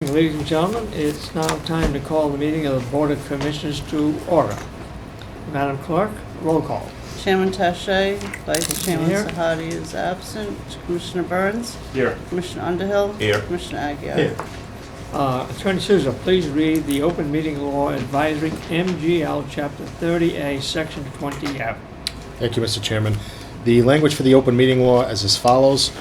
morning, ladies and gentlemen. It's now time to call the meeting of the Board of Commissioners to order. Madam Clerk, roll call. Chairman Taché, Vice Chairman Here. Sahadi is absent. Commissioner Burns, Here. Commissioner Underhill, Here. Commissioner Aguirre. Here. Attorney Souza, please read the Open Meeting Law Advisory, MGL, Chapter 30A, Section 20F. Thank you, Mr. Chairman. The language for the open meeting law is as follows.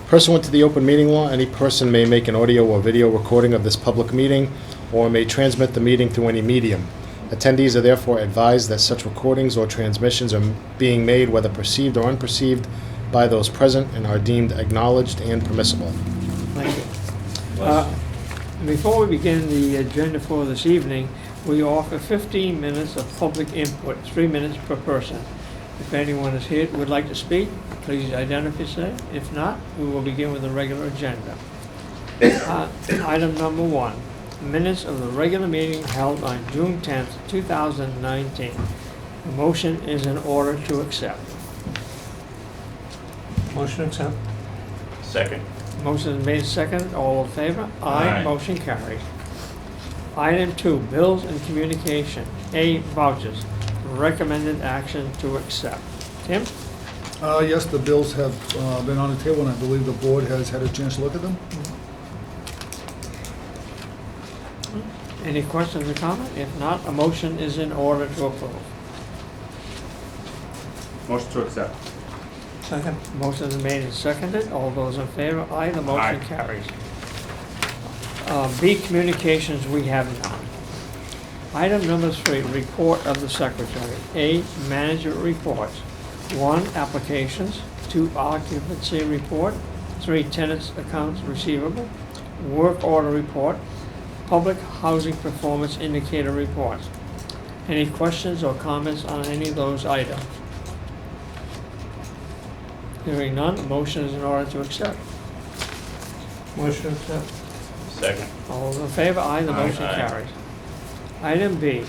Pursuant to the open meeting law, any person may make an audio or video recording of this public meeting or may transmit the meeting through any medium. Attendees are therefore advised that such recordings or transmissions are being made, whether perceived or unperceived, by those present and are deemed acknowledged and permissible. Thank you. Before we begin the agenda for this evening, we offer 15 minutes of public input, 3 minutes per person. If anyone is here who would like to speak, please identify yourself. If not, we will begin with the regular agenda. Item number 1, minutes of the regular meeting held on June 10th, 2019. The motion is in order to accept. Motion to accept. Second. Motion is made second. All in favor? Aye. Motion carries. Item 2, bills and communication. A, vouchers. Recommended action to accept. Tim? Yes, the bills have been on the table, and I believe the board has had a chance to look at them. Any questions or comments? If not, a motion is in order to approve. Motion to accept. Second. Motion is made and seconded. All those in favor? Aye. The motion Aye. carries. B, communications, we have none. Item number 3, report of the secretary. A, manager reports. 1, applications. 2, occupancy report. 3, tenants accounts receivable. Work order report. Public housing performance indicator reports. Any questions or comments on any of those items? Hearing none, a motion is in order to accept. Motion to accept. Second. All those in favor? Aye. The Aye. motion Aye. carries. Item B,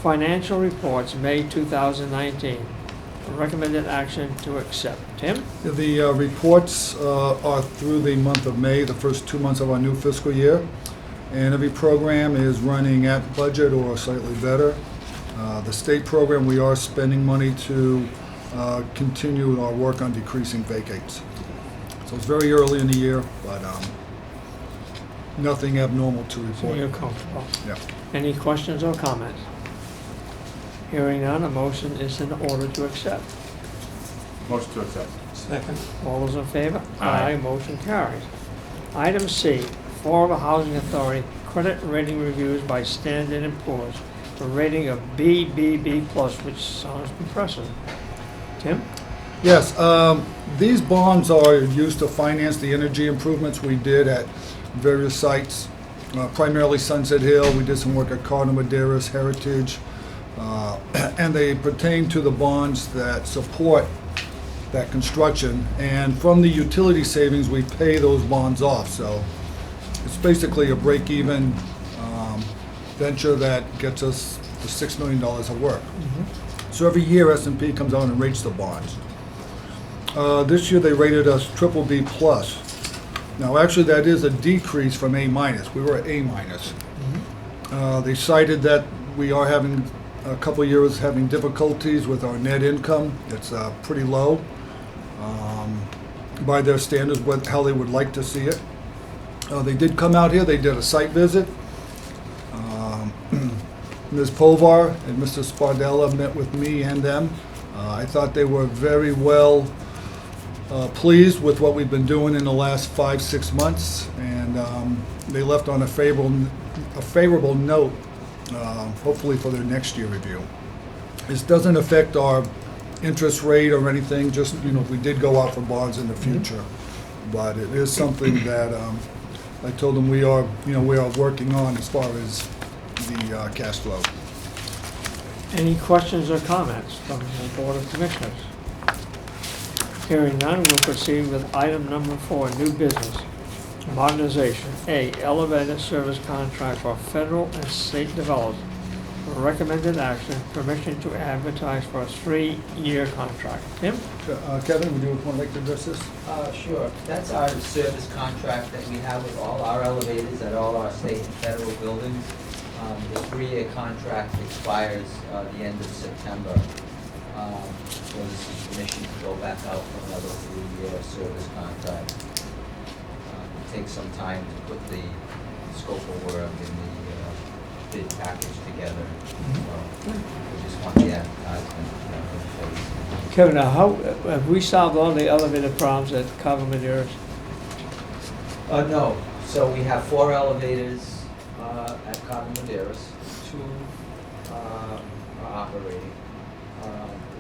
financial reports, May 2019. Recommended action to accept. Tim? The reports are through the month of May, the first 2 months of our new fiscal year, and every program is running at budget or slightly better. The state program, we are spending money to continue our work on decreasing vacates. So it's very early in the year, but nothing abnormal to So report. you're comfortable. Yeah. Any questions or comments? Hearing none, a motion is in order to accept. Motion to accept. Second. All those in favor? Aye. Motion carries. Item C, Florida Housing Authority credit rating reviews by Standard & Poor's. A rating of BBB+, which sounds impressive. Tim? Yes, these bonds are used to finance the energy improvements we did at various sites, primarily Sunset Hill. We did some work at Cardinal Madeiras, Heritage, and they pertain to the bonds that support that construction. And from the utility savings, we pay those bonds off. So it's basically a break-even venture that gets us the $6 million of work. So every year S&P comes out and rates the bonds. This year they rated us BBB+. Now actually that is a decrease from A-. We were at A-. They cited that we are having a couple of years having difficulties with our net income. It's pretty low by their standards, how they would like to see it. They did come out here, they did a site visit. Ms. Povar and Mr. Spardella met with me and them. I thought they were very well pleased with what we've been doing in the last 5-6 months, and they left on a favorable note, hopefully for their next year review. This doesn't affect our interest rate or anything, just, if we did go out for bonds in the future. But it is something that I told them we are working on as far as the cash flow. Any questions or comments from the Board of Commissioners? Hearing none, we'll proceed with item number 4, new business. Modernization. A, elevator service contract for federal and state development. Recommended action, permission to advertise for a 3-year contract. Tim? Kevin, would you want to like to address this? Sure. That's our service contract that we have with all our elevators at all our state and federal buildings. The 3-year contract expires the end of September. So this is permission to go back out for another 3-year service contract. It takes some time to put the scope of work and the bid package together. So we just want the advertisement in place. Kevin, now how, have we solved all the elevator problems at Cabo Maderas? No. So we have 4 elevators at Cabo Maderas. 2 are operating.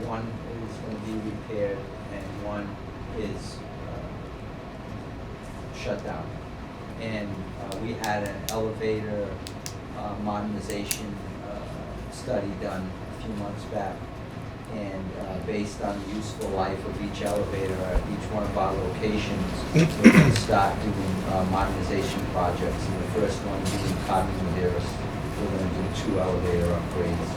One is going to be repaired and one is shut down. And we had an elevator modernization study done a few months back. And based on the useful life of each elevator at each one of our locations, we're going to start doing modernization projects. And the first one being Cabo Maderas, we're going to do 2 elevator upgrades.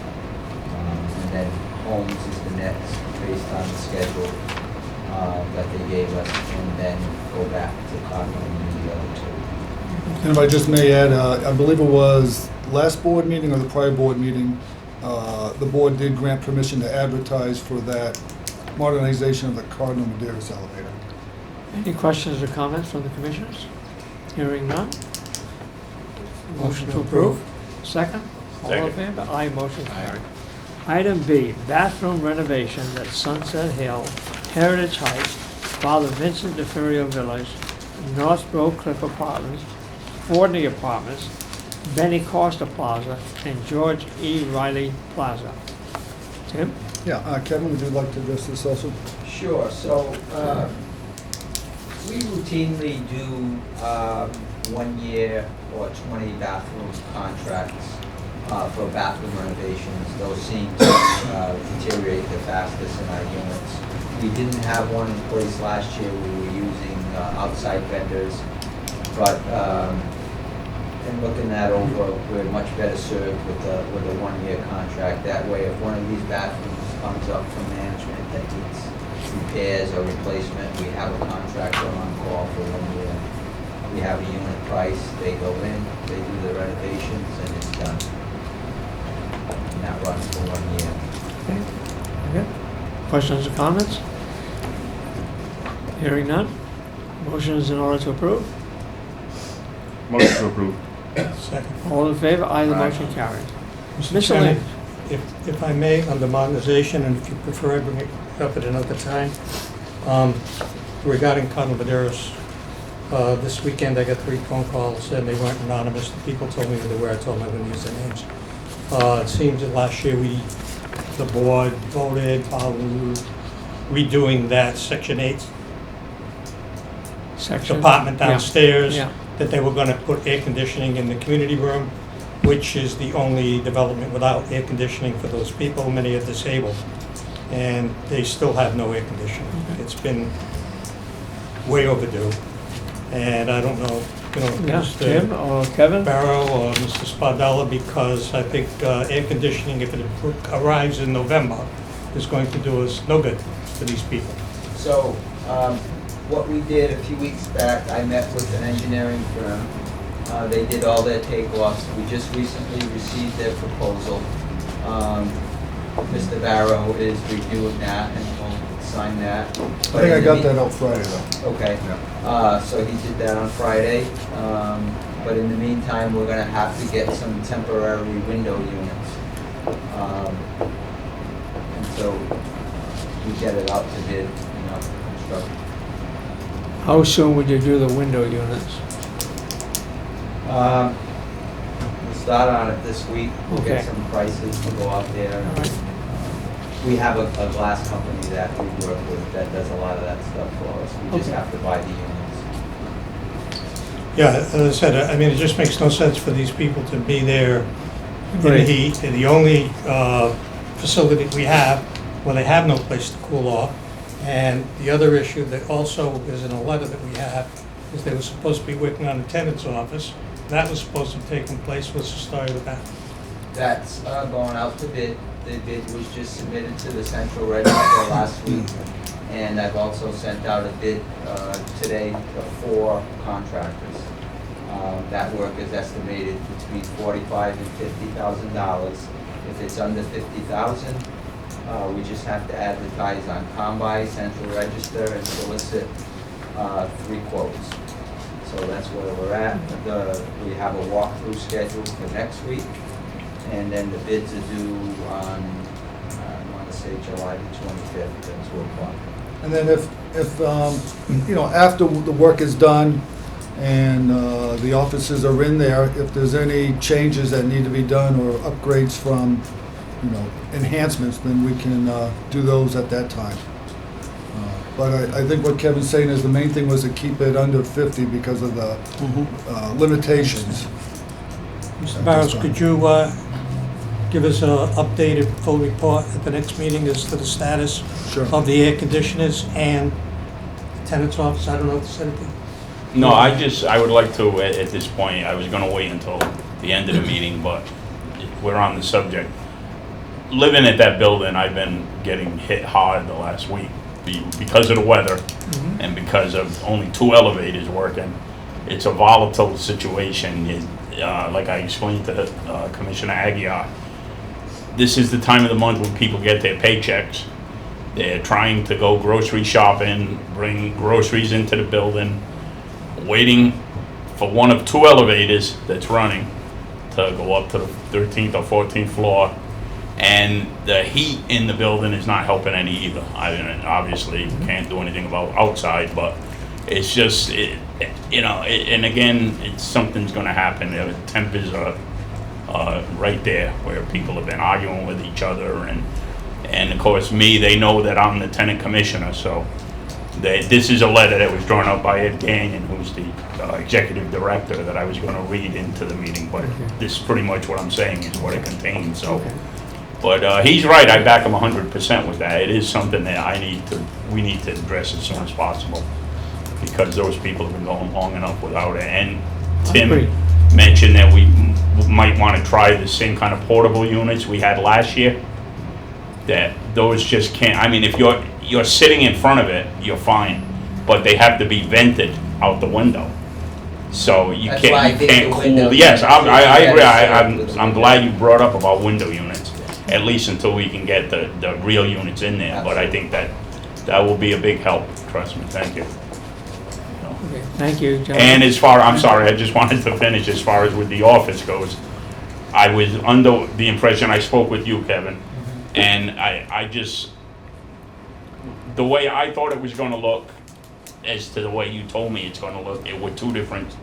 And then Holmes is the next, based on the schedule that they gave us, and then go back to Cabo and do the other 2. And if I just may add, I believe it was last board meeting or the prior board meeting, the board did grant permission to advertise for that modernization of the Cardinal Maderas elevator. Any questions or comments from the commissioners? Hearing none? Motion to approve? Second? All in Second. favor? Aye, motion carried. Item B, bathroom renovations at Sunset Hill, Heritage Heights, Father Vincent DeFerrio Village, North Brook Cliff Apartments, Fordney Apartments, Benny Costa Plaza, and George E. Riley Plaza. Tim? Yeah, Kevin, would you like to address this also? Sure. So we routinely do 1-year or 20 bathroom contracts for bathroom renovations. Those seem to deteriorate the fastest in our units. We didn't have one in place last year. We were using outside vendors, but in looking that over, we're much better served with a 1-year contract. That way, if one of these bathrooms comes up from management that needs repairs or replacement, we have a contractor on call for 1 year. We have a unit price. They go in, they do the renovations, and it's done. And that runs for 1 year. Okay. Questions or comments? Hearing none? Motion is in order to approve? Motion to approve. Second. All in favor? Aye, the Aye. motion carried. Mr. Miscellaneous. Chairman, if I may, on the modernization, and if you prefer, I bring it up at another time. Regarding Cardinal Maderas, this weekend I got 3 phone calls and they weren't anonymous. The people told me who they were. I told them I wouldn't use their names. It seems that last year the board voted on redoing that Section 8 Section. department Yeah. downstairs, Yeah. that they were gonna put air conditioning in the community room, which is the only development without air conditioning for those people. Many are disabled, and they still have no air conditioning. It's been way overdue, and I don't know, Yeah, Mr. Tim or Kevin? Barrow or Mr. Spadella, because I think air conditioning, if it arrives in November, is going to do us no good for these people. So, what we did a few weeks back, I met with an engineering firm. They did all their takeoffs. We just recently received their proposal. Mr. Barrow is reviewing that and will sign that. I think I got that out Friday though. Okay. So he did that on Friday. But in the meantime, we're gonna have to get some temporary window units. And so we get it out to bid, construction. How soon would you do the window units? We'll start on it this week. We'll get Okay. some prices to go out there. All right. We have a glass company that we work with that does a lot of that stuff for us. We just Okay. have to buy the units. Yeah, as I said, I mean, it just makes no sense for these people to be there in the Right. heat. They're the only facility we have where they have no place to cool off. And the other issue that also is in a letter that we have is they were supposed to be working on the tenant's office. That was supposed to have taken place. What's the story with that? That's going out to bid. The bid was just submitted to the Central Register last week. And I've also sent out a bid today to 4 contractors. That work is estimated between $45,000 and $50,000. If it's under $50,000, we just have to advertise on Combi, Central Register, and solicit 3 quotes. So that's where we're at. We have a walkthrough scheduled for next week, and then the bids are due on, I want to say July the 25th at 2 o'clock. And then if after the work is done and the offices are in there, if there's any changes that need to be done or upgrades from, enhancements, then we can do those at that time. But I think what Kevin's saying is the main thing was to keep it under 50 because of the limitations. Mr. Barrows, could you give us an updated full report at the next meeting as to the status Sure. of the air conditioners and tenant's office? I don't know if there's anything. No, I would like to, at this point, I was gonna wait until the end of the meeting, but we're on the subject. Living at that building, I've been getting hit hard the last week because of the weather and because of only 2 elevators working. It's a volatile situation. Like I explained to Commissioner Aguirre, this is the time of the month when people get their paychecks. They're trying to go grocery shopping, bring groceries into the building, waiting for one of 2 elevators that's running to go up to the 13th or 14th floor. And the heat in the building is not helping any either. I mean, obviously, you can't do anything about outside, but it's just, and again, something's going to happen. The temperatures are right there where people have been arguing with each other. And of course, they know that I'm the tenant commissioner, so this is a letter that was drawn up by Ed Gagnon, who's the executive director, that I was going to read into the meeting, but this is pretty much what I'm saying is what it contains, so. Okay. But he's right, I back him 100% with that. It is something that we need to address as soon as possible, because those people have been going long enough without it. And Tim Agreed. mentioned that we might want to try the same kind of portable units we had last year, that those just can't, I mean, if you're sitting in front of it, you're fine, but they have to be vented out the window. So you That's why I can't, think the cool. window Yes, units I is agree. better. I'm glad you brought up about window units, at least until we can get the real units in there. But I think that will be a big help, trust me, thank you. Okay, thank you, gentlemen. And I'm sorry, I just wanted to finish as far as with the office goes. I was under the impression, I spoke with you, Kevin, and I just, the way I thought it was gonna look as to the way you told me it's gonna look, it were 2 different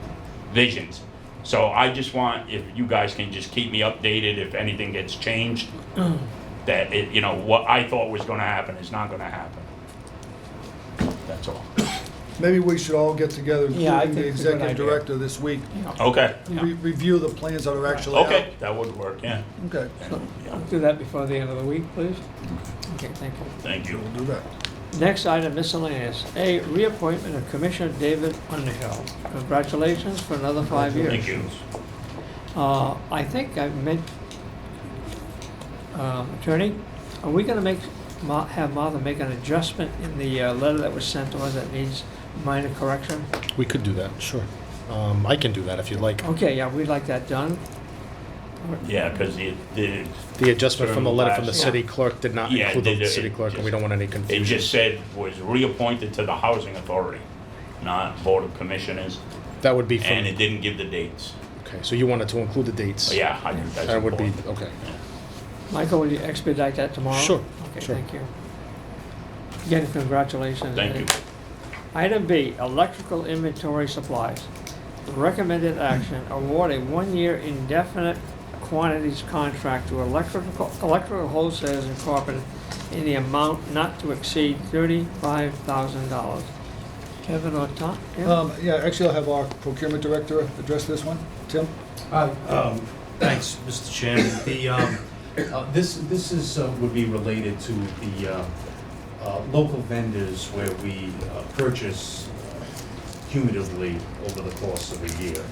visions. So I just want, if you guys can just keep me updated if anything gets changed, that what I thought was gonna happen is not gonna happen. That's all. Maybe we should all get together, Yeah, I including the think it's a good executive idea. director this week, Okay, review the plans that are actually out. okay, that would work, yeah. Okay, Yeah. Do that before the end of the week, please. Okay, thank you. Thank you. we'll do that. Next item, miscellaneous. A, reappointment of Commissioner David Underhill. Congratulations for another 5 years. Thank you. I think I meant, Attorney, are we gonna have Martha make an adjustment in the letter that was sent to us that needs minor correction? We could do that, sure. I can do that if you'd like. Okay, yeah, we'd like that done. Yeah, because the The adjustment from the letter from the Yeah. city clerk did not Yeah, include the it city clerk, and we don't want any it confusion. just said was reappointed to the housing authority, not board of commissioners, That would be and from, it didn't give the dates. okay, so you wanted to include the dates? But yeah, I think that's That would be, important. okay. Michael, will you expedite that tomorrow? Sure, Okay, sure. thank you. Again, congratulations. Thank you. Item B, electrical inventory supplies. Recommended action, award a 1-year indefinite quantities contract to Electrical Wholesalers Incorporated in the amount not to exceed $35,000. Kevin or Tom? Yeah? Yeah, actually, I'll have our procurement director address this one. Tim? Thanks, Mr. Chairman. This would be related to the local vendors where we purchase cumulatively over the course of a year.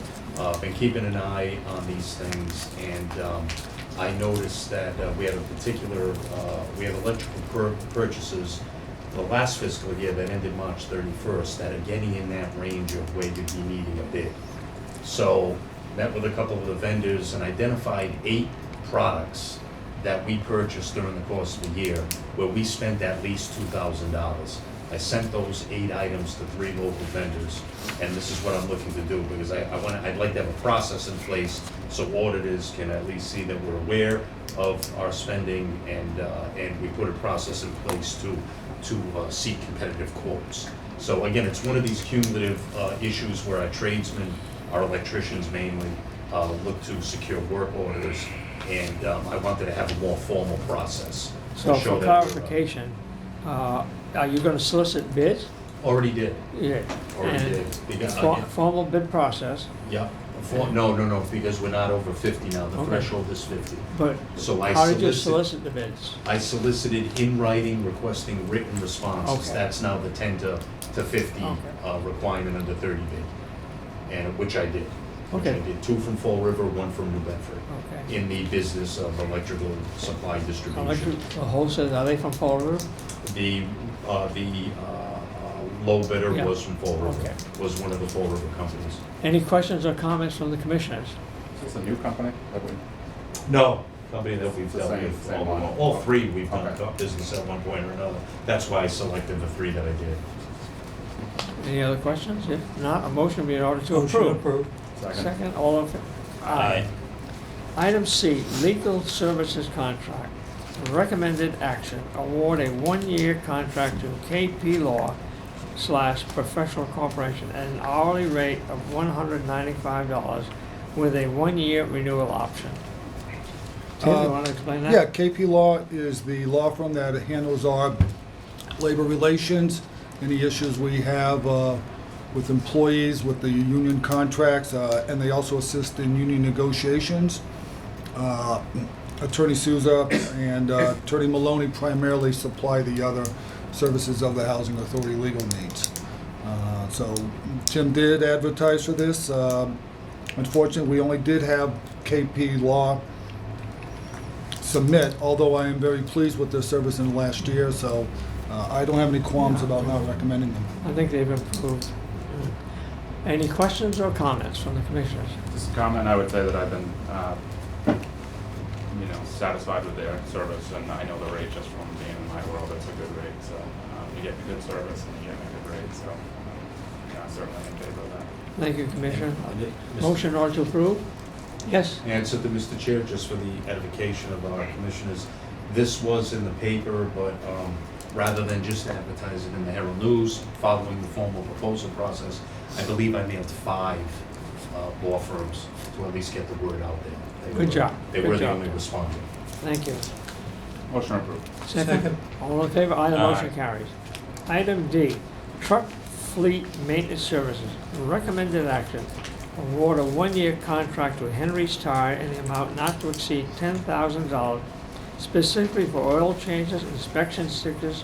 Been keeping an eye on these things, and I noticed that we have electrical purchases the last fiscal year that ended March 31st, that are getting in that range of where you'd be needing a bid. So, met with a couple of the vendors and identified 8 products that we purchased during the course of the year where we spent at least $2,000. I sent those 8 items to 3 local vendors, and this is what I'm looking to do, because I'd like to have a process in place so auditors can at least see that we're aware of our spending, and we put a process in place to seek competitive quotes. So again, it's one of these cumulative issues where our tradesmen, our electricians mainly, look to secure work orders, and I wanted to have a more formal process. to So show for that we're, clarification, are you gonna solicit bids? Already did, Yeah. already And did. Because, Formal bid process, yeah, no, because we're not over 50 now, the Okay. threshold is 50. but So I how did you solicited, solicit the bids? I solicited in writing requesting written responses. Okay. That's now the 10 to 50 Okay. requirement under 30B, and which I did. Which Okay. I did 2 from Fall River, 1 from New Bedford, Okay. in the business of electrical supply distribution. Electric, the wholesale, are they from Fall River? The low bidder Yeah. was from Fall River, Okay. was one of the Fall River companies. Any questions or comments from the commissioners? Is this a new company that we? No, company that we've It's the dealt same- with, same one. all 3 we've done Okay. business at one point or another. That's why I selected the 3 that I did. Any other questions? If not, a motion be in order to Motion approve. approved. Second, all in favor? Aye. Item C, legal services contract. Recommended action, award a 1-year contract to KP Law / Professional Corporation at an hourly rate of $195 with a 1-year renewal option. Tim, you want to explain that? Yeah, KP Law is the law firm that handles our labor relations, any issues we have with employees, with the union contracts, and they also assist in union negotiations. Attorney Souza and Attorney Maloney primarily supply the other services of the Housing Authority legal needs. So Tim did advertise for this. Unfortunately, we only did have KP Law submit, although I am very pleased with their service in the last year, so I don't have any qualms about not recommending them. I think they've improved. Any questions or comments from the commissioners? Just a comment, I would say that I've been, satisfied with their service, and I know the rate just from being in my world, it's a good rate, so you get good service and you get a good rate, so certainly in favor of that. Thank you, Commissioner. Mr. Motion in order to approve? Yes? Answer to Mr. Chair, just for the edification of our commissioners, this was in the paper, but rather than just advertise it in the Herald News, following the formal proposal process, I believe I mailed 5 law firms to at least get the word out there. Good job. They Good were the job. only respondent. Thank you. Motion approved. Second. All in favor? Aye, the Aye. motion carries. Item D, truck fleet maintenance services. Recommended action, award a 1-year contract with Henry's Tire in the amount not to exceed $10,000, specifically for oil changes, inspection stickers,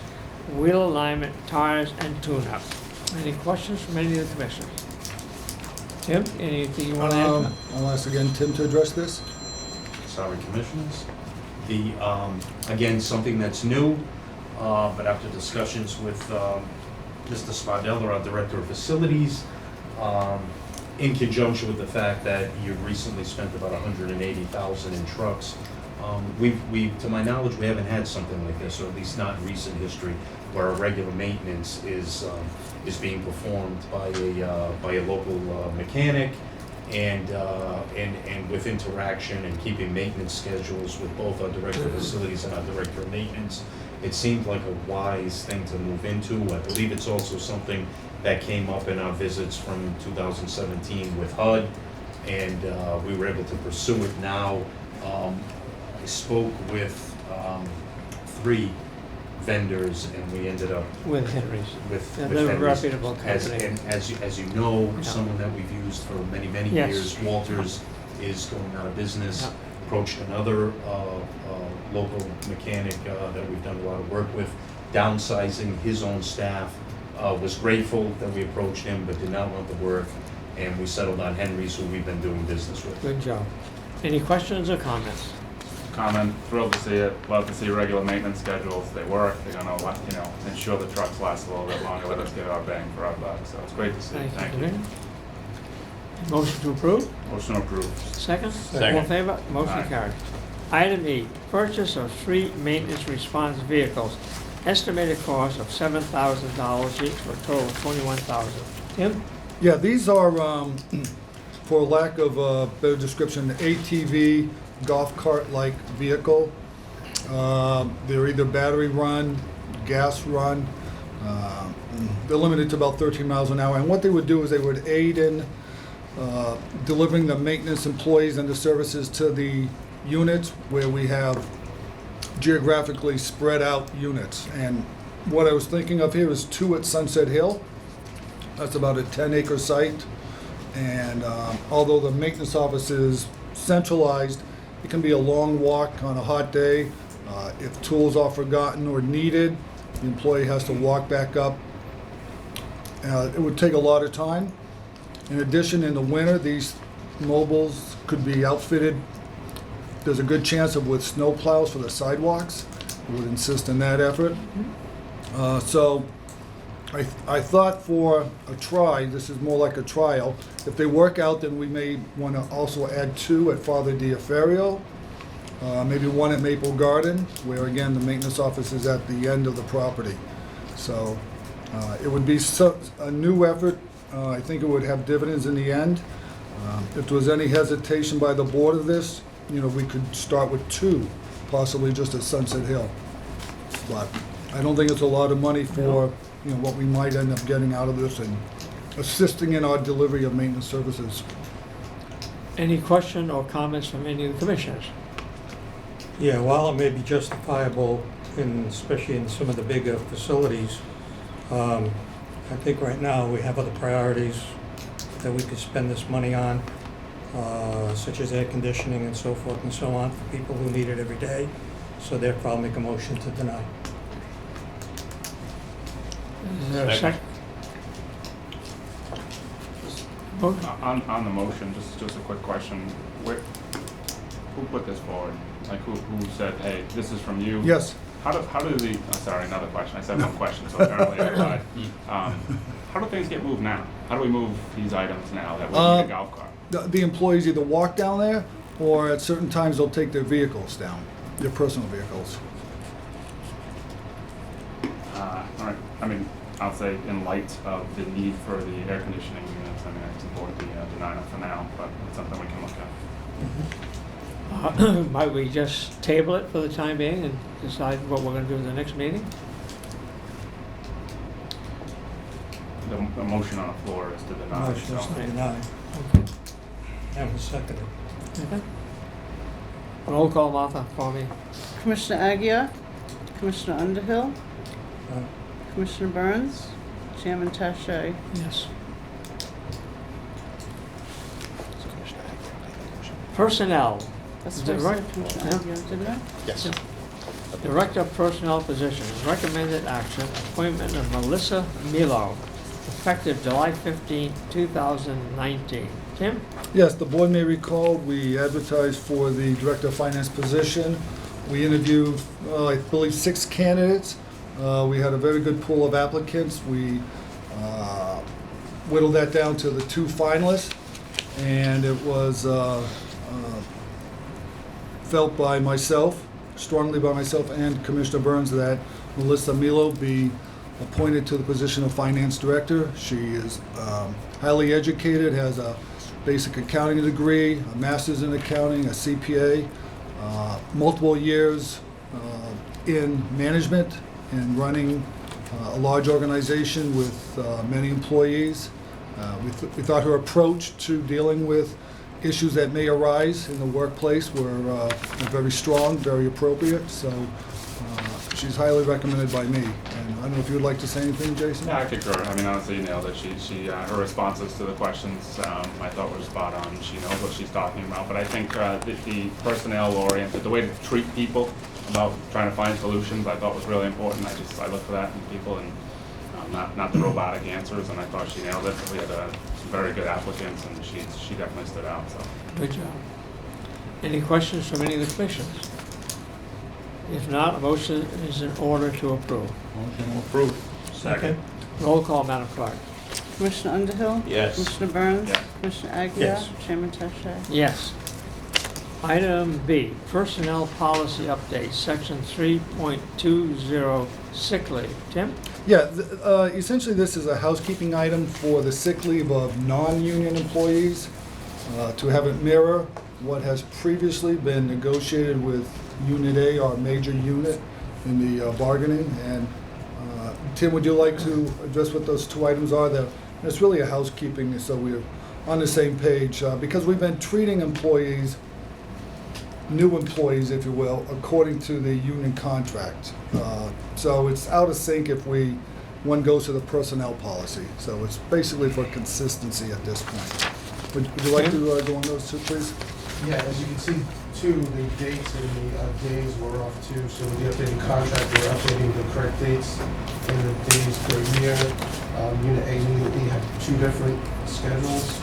wheel alignment, tires, and tune-up. Any questions from any of the commissioners? Tim, anything you want to add? I'll ask again Tim to address this. Sorry, commissioners. The, again, something that's new, but after discussions with Mr. Spadella, our Director of Facilities, in conjunction with the fact that you've recently spent about $180,000 in trucks, we, to my knowledge, we haven't had something like this, or at least not in recent history, where a regular maintenance is being performed by a local mechanic, and with interaction and keeping maintenance schedules with both our Director of Facilities and our Director of Maintenance. It seemed like a wise thing to move into. I believe it's also something that came up in our visits from 2017 with HUD, and we were able to pursue it now. I spoke with 3 vendors, and we ended up With Henry's. with Yeah, with they're a Henry's. reputable company. And as you know, Yeah. someone that we've used for many, many Yes. years, Walters, is going out of business. Yeah. Approached another local mechanic that we've done a lot of work with, downsizing his own staff. Was grateful that we approached him, but did not want the work, and we settled on Henry's, who we've been doing business with. Good job. Any questions or comments? comment, thrilled to see it, love to see regular maintenance schedules, they work, they're gonna, ensure the trucks last a little bit longer, let us get our bang for our buck, so it's great to see, thank you. Motion to approve? Motion approved. Second? Second. All in favor? Motion Aye. carried. Item E, purchase of 3 maintenance response vehicles. Estimated cost of $7,000 each for a total of $21,000. Tim? Yeah, these are, for lack of a better description, ATV golf cart-like vehicle. They're either battery run, gas run. They're limited to about 13 miles an hour. And what they would do is they would aid in delivering the maintenance employees and the services to the units where we have geographically spread out units. And what I was thinking of here is 2 at Sunset Hill. That's about a 10-acre site. And although the maintenance office is centralized, it can be a long walk on a hot day. If tools are forgotten or needed, the employee has to walk back up. It would take a lot of time. In addition, in the winter, these mobiles could be outfitted. There's a good chance with snow plows for the sidewalks. We would insist on that effort. So I thought for a try, this is more like a trial. If they work out, then we may want to also add 2 at Father Diaferio, maybe 1 at Maple Garden, where again the maintenance office is at the end of the property. So it would be a new effort. I think it would have dividends in the end. If there was any hesitation by the board of this, we could start with 2, possibly just at Sunset Hill. But I don't think it's a lot of money for what we might end up getting out of this and assisting in our delivery of maintenance services. Any question or comments from any of the commissioners? Yeah, while it may be justifiable, especially in some of the bigger facilities, I think right now we have other priorities that we could spend this money on, such as air conditioning and so forth and so on, for people who need it every day. So therefore, I'll make a motion to deny. Is there a second? Motion? On the motion, just a quick question, who put this forward? Like, who said, hey, this is from you? Yes. How do sorry, another question, I said one question, so apparently I lied. How do things get moved now? How do we move these items now that we need a golf cart? The employees either walk down there, or at certain times they'll take their vehicles down, their personal vehicles. All right, I mean, I'll say in light of the need for the air conditioning units, I mean, I support the denial for now, but it's something we can look at. Might we just table it for the time being and decide what we're going to do in the next meeting? The motion on the floor is to deny. Motion is so- to deny. Okay. And we second it. Okay. Roll call, Martha, for me. Commissioner Agia, Commissioner Underhill, Uh, Commissioner Burns, Chairman Tache. Yes. Personnel. That's Is what that I right? said, Commissioner Yeah. Agia, didn't I? Yes. Director of Personnel Positions, recommended action, appointment of Melissa Milo, effective July 15, 2019. Tim? Yes, the board may recall, we advertised for the Director of Finance position. We interviewed, I believe, 6 candidates. We had a very good pool of applicants. We whittled that down to the 2 finalists, and it was felt by myself, strongly by myself and Commissioner Burns, that Melissa Milo be appointed to the position of Finance Director. She is highly educated, has a basic accounting degree, a master's in accounting, a CPA, multiple years in management and running a large organization with many employees. We thought her approach to dealing with issues that may arise in the workplace were very strong, very appropriate, so she's highly recommended by me. And I don't know if you would like to say anything, Jason? Yeah, I concur. I mean, honestly, you nailed it. Her responses to the questions, I thought were spot on. She knows what she's talking about. But I think the personnel-oriented, the way to treat people about trying to find solutions, I thought was really important. I look for that in people and not the robotic answers. And I thought she nailed it. We had some very good applicants, and she definitely stood out. So. Good job. Any questions from any of the commissioners? If not, a motion is in order to approve. Motion approved. Second? Roll call, Madam Clerk. Commissioner Underhill? Yes. Commissioner Burns? Yes. Commissioner Aguilar? Yes. Chairman Tache? Yes. Item B, Personnel Policy Update, Section 3.20, sick leave. Tim? Yeah, essentially this is a housekeeping item for the sick leave of non-union employees to have it mirror what has previously been negotiated with Unit A, our major unit in the bargaining. And Tim, would you like to address what those two items are? It's really a housekeeping, so we're on the same page. Because we've been treating employees, new employees, if you will, according to the union contract. So it's out of sync if one goes to the personnel policy. So it's basically for consistency at this point. Would you like to go on those two, please? Yeah, as you can see, too, the dates and the days were off too. So with the updated contract, we're updating the correct dates and the days per year. Unit A and Unit B have two different schedules.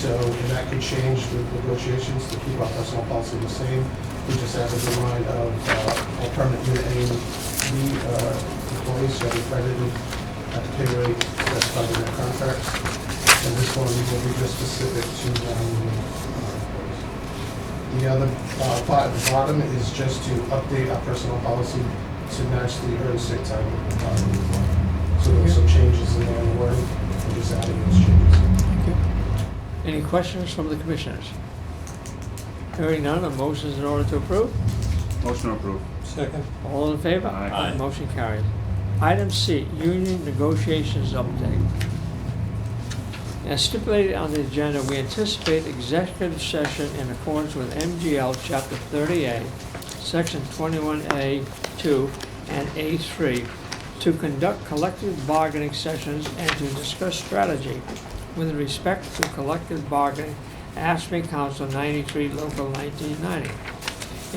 So, and that could change with negotiations to keep our personnel policy the same. We just added the line of all permanent Unit A and B employees shall be credited at the pay rate specified in their contracts. And this one will be just specific to non-union employees. The other part at the bottom is just to update our personnel policy to match the earned sick time. So there's some changes in there in the wording. We're just adding those changes. Any questions from the commissioners? Hearing none, a motion is in order to approve. Motion approved. Second? All in favor? Aye. Aye. Motion carries. Item C, union negotiations update. As stipulated on the agenda, we anticipate executive session in accordance with MGL Chapter 30A, Section 21A2 and A3 to conduct collective bargaining sessions and to discuss strategy with respect to collective bargaining, ASME Council 93, Local 1990.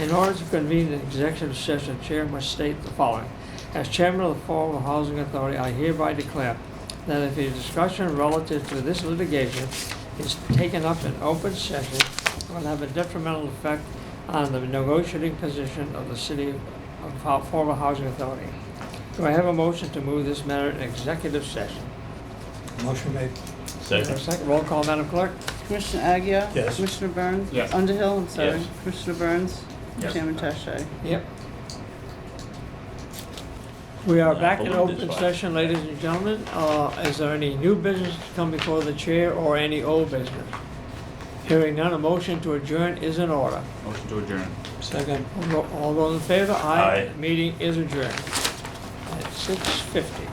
In order to convene an executive session, Chair must state the following. As Chairman of the Affordable Housing Authority, I hereby declare that if a discussion relative to this litigation is taken up in open session, it will have a detrimental effect on the negotiating position of the City of Affordable Housing Authority. Do I have a motion to move this matter in executive session? Motion made. Second. Roll call, Madam Clerk. Commissioner Aguilar? Yes. Commissioner Burns? Yes. Underhill, I'm sorry. Yes. Commissioner Burns? Yes. Chairman Tache? Yep. We are back in Ballooned open this way. session, ladies and gentlemen. Is there any new business to come before the chair or any old business? Hearing none, a motion to adjourn is in order. Motion to adjourn. Second? All those in favor? Aye. Meeting is adjourned at 6:50.